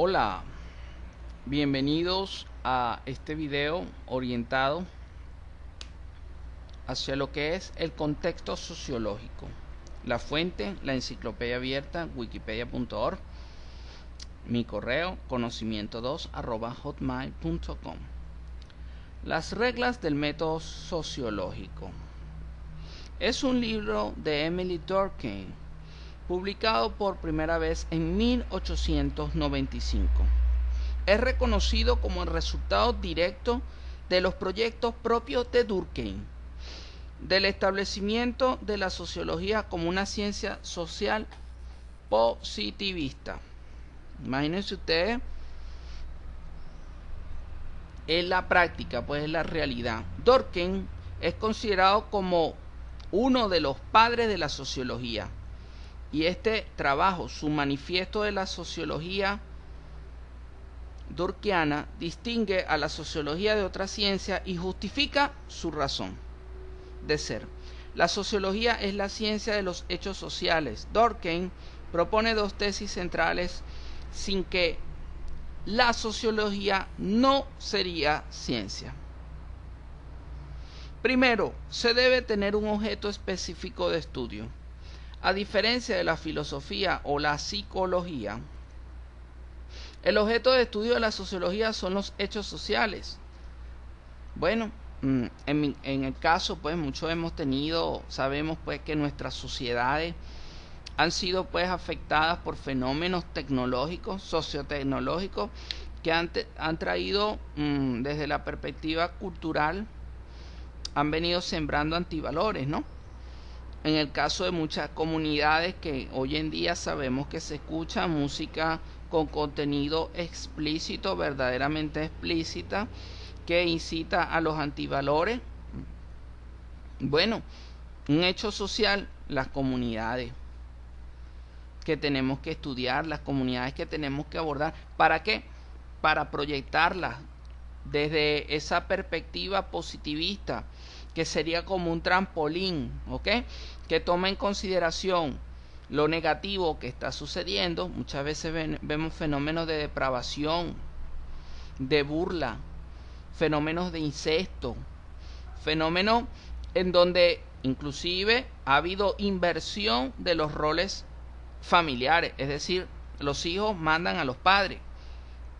Hola, bienvenidos a este video orientado hacia lo que es el contexto sociológico. La fuente, la enciclopedia abierta, wikipedia.org. Mi correo, conocimiento2@hotmail.com. Las reglas del método sociológico. Es un libro de Emily Durkheim, publicado por primera vez en 1895. Es reconocido como el resultado directo de los proyectos propios de Durkheim, del establecimiento de la sociología como una ciencia social positivista. Imagínense ustedes, en la práctica, pues es la realidad. Durkheim es considerado como uno de los padres de la sociología. Y este trabajo, su manifiesto de la sociología durkheimiana, distingue a la sociología de otras ciencias y justifica su razón de ser. La sociología es la ciencia de los hechos sociales. Durkheim propone dos tesis centrales sin que la sociología no sería ciencia. Primero, se debe tener un objeto específico de estudio. A diferencia de la filosofía o la psicología, el objeto de estudio de la sociología son los hechos sociales. Bueno, en el caso, pues muchos sabemos pues que nuestras sociedades han sido pues afectadas por fenómenos tecnológicos, sociotecnológicos, que han traído desde la perspectiva cultural, han venido sembrando antivalores, ¿no? En el caso de muchas comunidades que hoy en día sabemos que se escucha música con contenido explícito, verdaderamente explícita, que incita a los antivalores. Bueno, un hecho social, las comunidades que tenemos que estudiar, las comunidades que tenemos que abordar. ¿Para qué? Para proyectarlas desde esa perspectiva positivista, que sería como un trampolín, ¿ok? Que toma en consideración lo negativo que está sucediendo. Muchas veces vemos fenómenos de depravación, de burla, fenómenos de incesto, fenómenos en donde inclusive ha habido inversión de los roles familiares, es decir, los hijos mandan a los padres.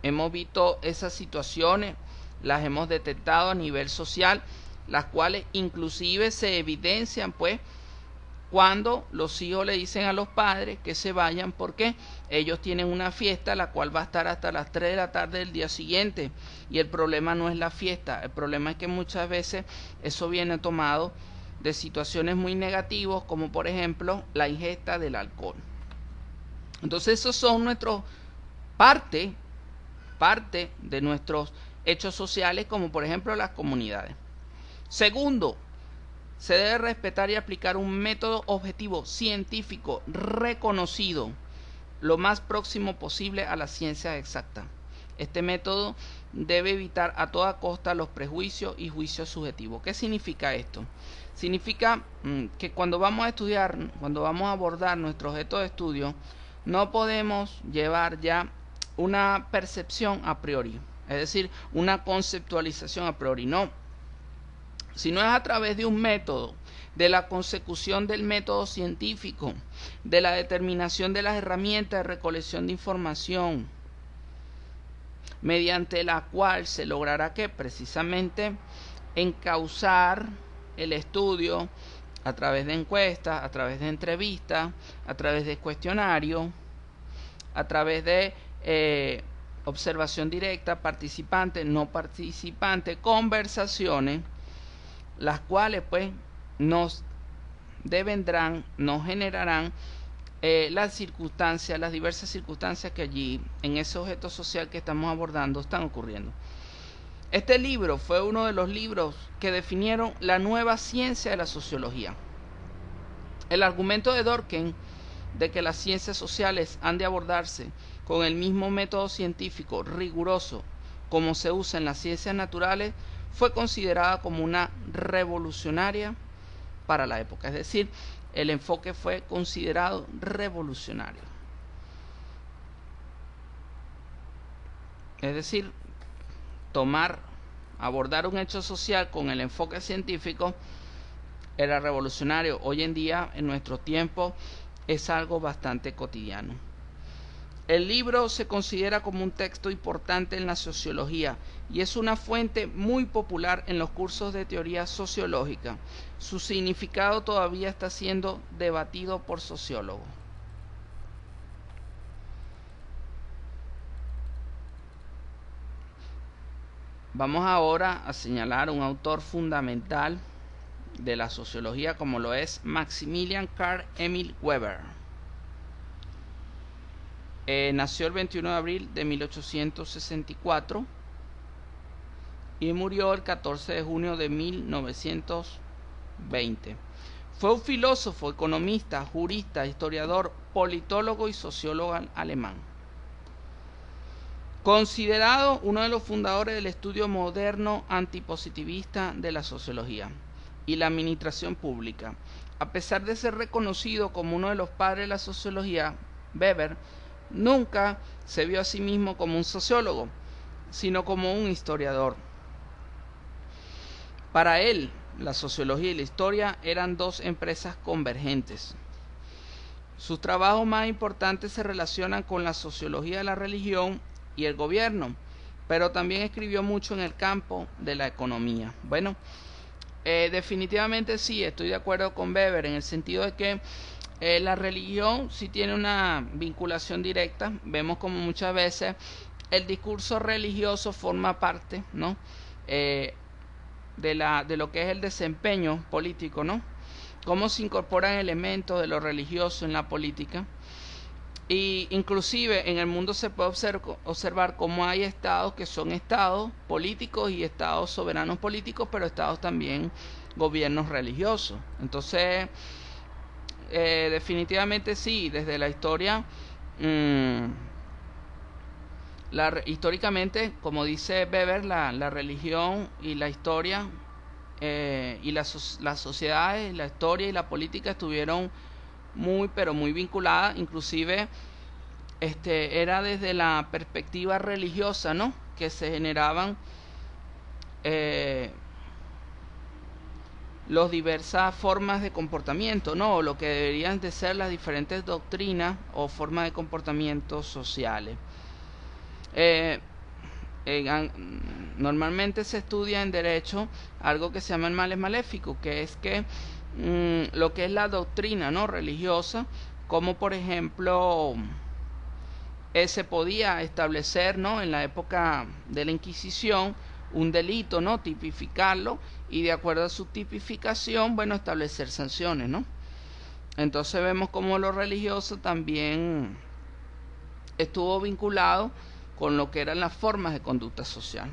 Hemos visto esas situaciones, las hemos detectado a nivel social, las cuales inclusive se evidencian pues cuando los hijos le dicen a los padres que se vayan porque ellos tienen una fiesta la cual va a estar hasta las 3 de la tarde del día siguiente. Y el problema no es la fiesta, el problema es que muchas veces eso viene tomado de situaciones muy negativas, como por ejemplo la ingesta del alcohol. Entonces esos son parte de nuestros hechos sociales, como por ejemplo las comunidades. Segundo, se debe respetar y aplicar un método objetivo científico reconocido lo más próximo posible a la ciencia exacta. Este método debe evitar a toda costa los prejuicios y juicios subjetivos. ¿Qué significa esto? Significa que cuando vamos a estudiar, cuando vamos a abordar nuestro objeto de estudio, no podemos llevar ya una percepción a priori, es decir, una conceptualización a priori, no. Si no es a través de un método, de la consecución del método científico, de la determinación de las herramientas de recolección de información, mediante la cual se logrará que precisamente encauzar el estudio a través de encuestas, a través de entrevistas, a través de cuestionarios, a través de observación directa, participante, no participante, conversaciones, las cuales pues nos generarán las diversas circunstancias que allí en ese objeto social que estamos abordando están ocurriendo. Este libro fue uno de los libros que definieron la nueva ciencia de la sociología. El argumento de Durkheim de que las ciencias sociales han de abordarse con el mismo método científico riguroso como se usa en las ciencias naturales fue considerada como una revolucionaria para la época. Es decir, el enfoque fue considerado revolucionario. Es decir, abordar un hecho social con el enfoque científico era revolucionario. Hoy en día, en nuestro tiempo, es algo bastante cotidiano. El libro se considera como un texto importante en la sociología y es una fuente muy popular en los cursos de teoría sociológica. Su significado todavía está siendo debatido por sociólogos. Vamos ahora a señalar un autor fundamental de la sociología como lo es Maximilian Karl Emil Weber. Nació el 21 de abril de 1864 y murió el 14 de junio de 1920. Fue un filósofo, economista, jurista, historiador, politólogo y sociólogo alemán. Considerado uno de los fundadores del estudio moderno antipositivista de la sociología y la administración pública. A pesar de ser reconocido como uno de los padres de la sociología, Weber nunca se vio a sí mismo como un sociólogo, sino como un historiador. Para él, la sociología y la historia eran dos empresas convergentes. Sus trabajos más importantes se relacionan con la sociología de la religión y el gobierno, pero también escribió mucho en el campo de la economía. Bueno, definitivamente sí, estoy de acuerdo con Weber en el sentido de que la religión sí tiene una vinculación directa. Vemos como muchas veces el discurso religioso forma parte, ¿no? de lo que es el desempeño político, ¿no? Cómo se incorporan elementos de lo religioso en la política. Y inclusive en el mundo se puede observar cómo hay estados que son estados políticos y estados soberanos políticos, pero estados también gobiernos religiosos. Entonces, definitivamente sí, desde la historia, históricamente, como dice Weber, la religión y la historia y las sociedades, la historia y la política estuvieron pero muy vinculadas. Inclusive era desde la perspectiva religiosa, ¿no?, que se generaban las diversas formas de comportamiento, ¿no?, lo que deberían de ser las diferentes doctrinas o formas de comportamiento sociales. Normalmente se estudia en derecho algo que se llama el males maléfico, que es que lo que es la doctrina, ¿no?, religiosa, como por ejemplo se podía establecer, ¿no?, en la época de la Inquisición un delito, ¿no?, tipificarlo y de acuerdo a su tipificación, bueno, establecer sanciones, ¿no? Entonces vemos como lo religioso también estuvo vinculado con lo que eran las formas de conducta social.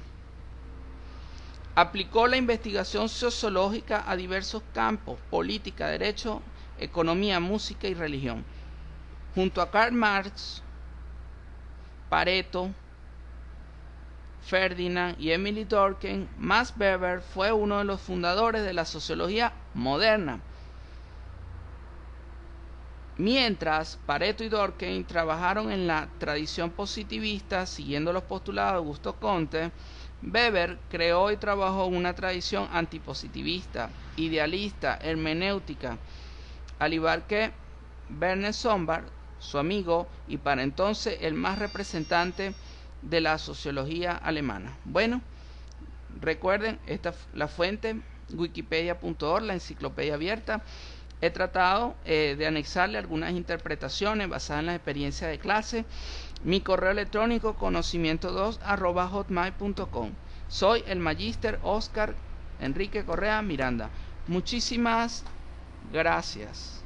Aplicó la investigación sociológica a diversos campos: política, derecho, economía, música y religión. Junto a Karl Marx, Pareto, Ferdinand y Emily Durkheim, Max Weber fue uno de los fundadores de la sociología moderna. Mientras Pareto y Durkheim trabajaron en la tradición positivista siguiendo los postulados de Augusto Comte, Weber creó y trabajó en una tradición antipositivista, idealista, hermenéutica, al igual que Werner Sombart, su amigo y para entonces el más representante de la sociología alemana. Bueno, recuerden, la fuente wikipedia.org, la enciclopedia abierta. He tratado de anexarle algunas interpretaciones basadas en la experiencia de clase. Mi correo electrónico conocimiento2@hotmail.com. Soy el magíster Oscar Enrique Correa Miranda. Muchísimas gracias.